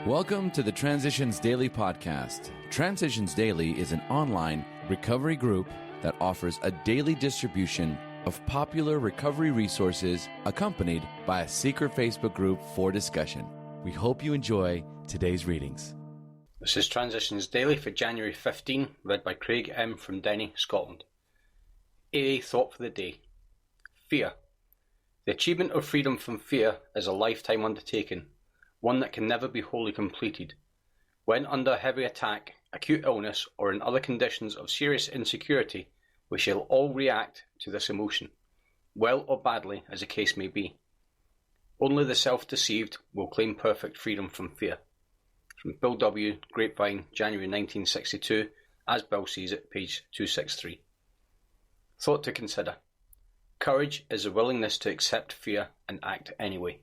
Welcome to the Transitions Daily podcast. Transitions Daily is an online recovery group that offers a daily distribution of popular recovery resources accompanied by a secret Facebook group for discussion. We hope you enjoy today's readings. This is Transitions Daily for January 15, read by Craig M. from Denny, Scotland. AA Thought for the Day. Fear. The achievement of freedom from fear is a lifetime undertaking, one that can never be wholly completed. When under heavy attack, acute illness, or in other conditions of serious insecurity, we shall all react to this emotion, well or badly as the case may be. Only the self-deceived will claim perfect freedom from fear. From Bill W., Grapevine, January 1962, as Bill sees it, page 263. Thought to consider. Courage is the willingness to accept fear and act anyway.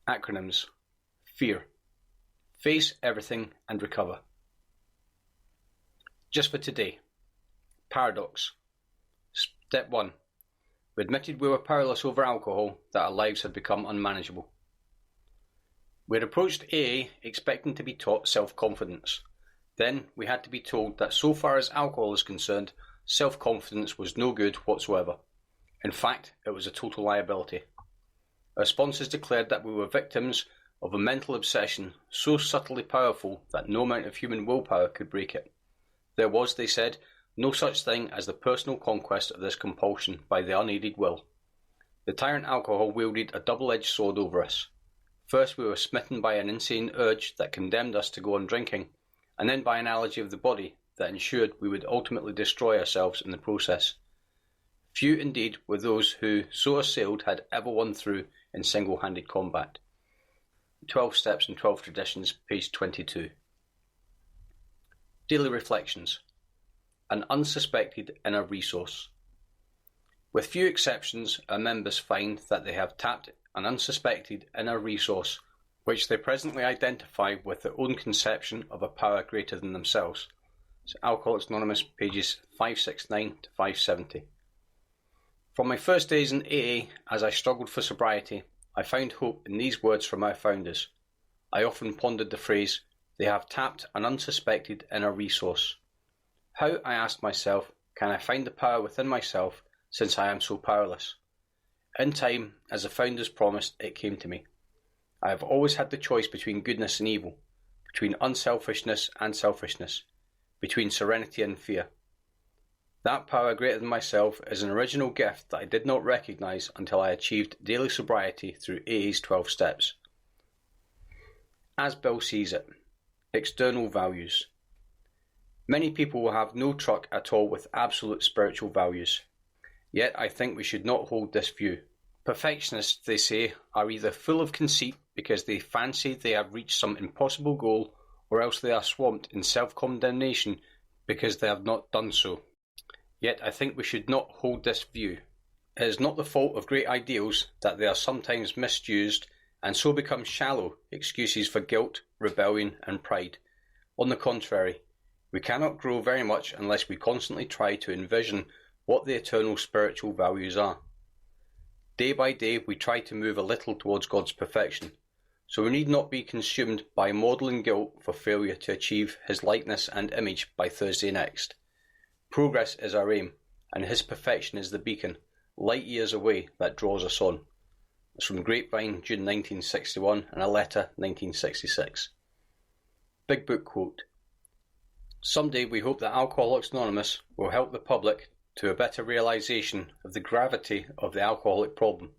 Acronyms. Fear. Face everything and recover. Just for today. Paradox. Step 1. We admitted we were powerless over alcohol, that our lives had become unmanageable. We had approached AA expecting to be taught self-confidence. Then we had to be told that so far as alcohol is concerned, self-confidence was no good whatsoever. In fact, it was a total liability. Our sponsors declared that we were victims of a mental obsession so subtly powerful that no amount of human willpower could break it. There was, they said, no such thing as the personal conquest of this compulsion by the unaided will. The tyrant alcohol wielded a double-edged sword over us. First we were smitten by an insane urge that condemned us to go on drinking, and then by an allergy of the body that ensured we would ultimately destroy ourselves in the process. Few indeed were those who, so assailed, had ever won through in single-handed combat. 12 Steps and 12 Traditions, page 22. Daily Reflections. An unsuspected inner resource. With few exceptions, our members find that they have tapped an unsuspected inner resource, which they presently identify with their own conception of a power greater than themselves. It's Alcoholics Anonymous, pages 569 to 570. From my first days in AA, as I struggled for sobriety, I found hope in these words from our founders. I often pondered the phrase, "They have tapped an unsuspected inner resource." How, I asked myself, can I find the power within myself since I am so powerless? In time, as the founders promised, it came to me. I have always had the choice between goodness and evil, between unselfishness and selfishness, between serenity and fear. That power greater than myself is an original gift that I did not recognize until I achieved daily sobriety through AA's 12 steps. As Bill sees it, external values. Many people will have no truck at all with absolute spiritual values. Yet I think we should not hold this view. Perfectionists, they say, are either full of conceit because they fancy they have reached some impossible goal, or else they are swamped in self-condemnation because they have not done so. Yet I think we should not hold this view. It is not the fault of great ideals that they are sometimes misused and so become shallow excuses for guilt, rebellion and pride. On the contrary, we cannot grow very much unless we constantly try to envision what the eternal spiritual values are. Day by day we try to move a little towards God's perfection, so we need not be consumed by maudlin guilt for failure to achieve His likeness and image by Thursday next. Progress is our aim, and His perfection is the beacon, light years away, that draws us on. It's from Grapevine, June 1961, and a letter 1966. Big Book quote. Someday we hope that Alcoholics Anonymous will help the public to a better realization of the gravity of the alcoholic problem,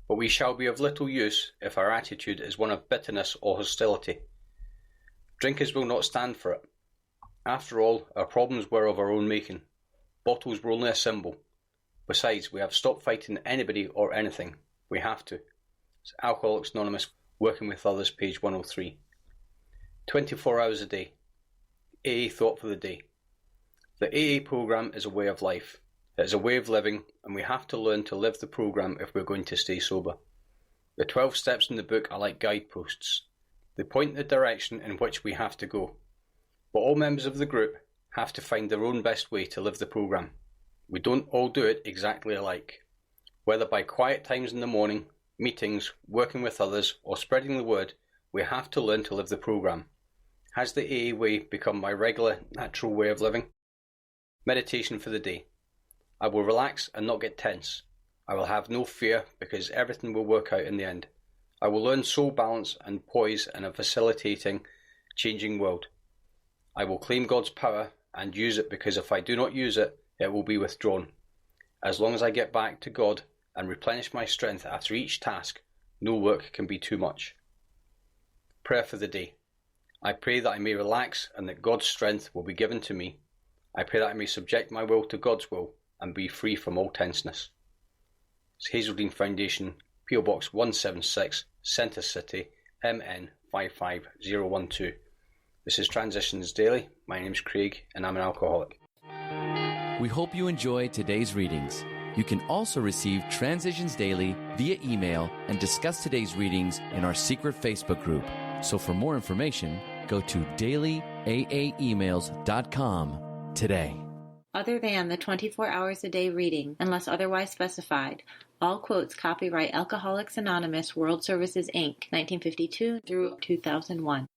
but we shall be of little use if our attitude is one of bitterness or hostility. Drinkers will not stand for it. After all, our problems were of our own making. Bottles were only a symbol. Besides, we have stopped fighting anybody or anything. We have to. It's Alcoholics Anonymous, Working with Others, page 103. 24 hours a day. AA Thought for the Day. The AA program is a way of life. It is a way of living, and we have to learn to live the program if we're going to stay sober. The 12 steps in the book are like guideposts. They point the direction in which we have to go. But all members of the group have to find their own best way to live the program. We don't all do it exactly alike. Whether by quiet times in the morning, meetings, working with others, or spreading the word, we have to learn to live the program. Has the AA way become my regular, natural way of living? Meditation for the day. I will relax and not get tense. I will have no fear because everything will work out in the end. I will learn soul balance and poise in a facilitating, changing world. I will claim God's power and use it because if I do not use it, it will be withdrawn. As long as I get back to God and replenish my strength after each task, no work can be too much. Prayer for the day. I pray that I may relax and that God's strength will be given to me. I pray that I may subject my will to God's will and be free from all tenseness. It's Hazeldean Foundation, P.O. Box 176, Centre City, MN 55012. This is Transitions Daily. My name's Craig and I'm an alcoholic. We hope you enjoyed today's readings. You can also receive Transitions Daily via email and discuss today's readings in our secret Facebook group. So for more information, go to dailyaaemails.com today. Other than the 24 hours a day reading, unless otherwise specified, all quotes copyright Alcoholics Anonymous World Services, Inc., 1952 through 2001.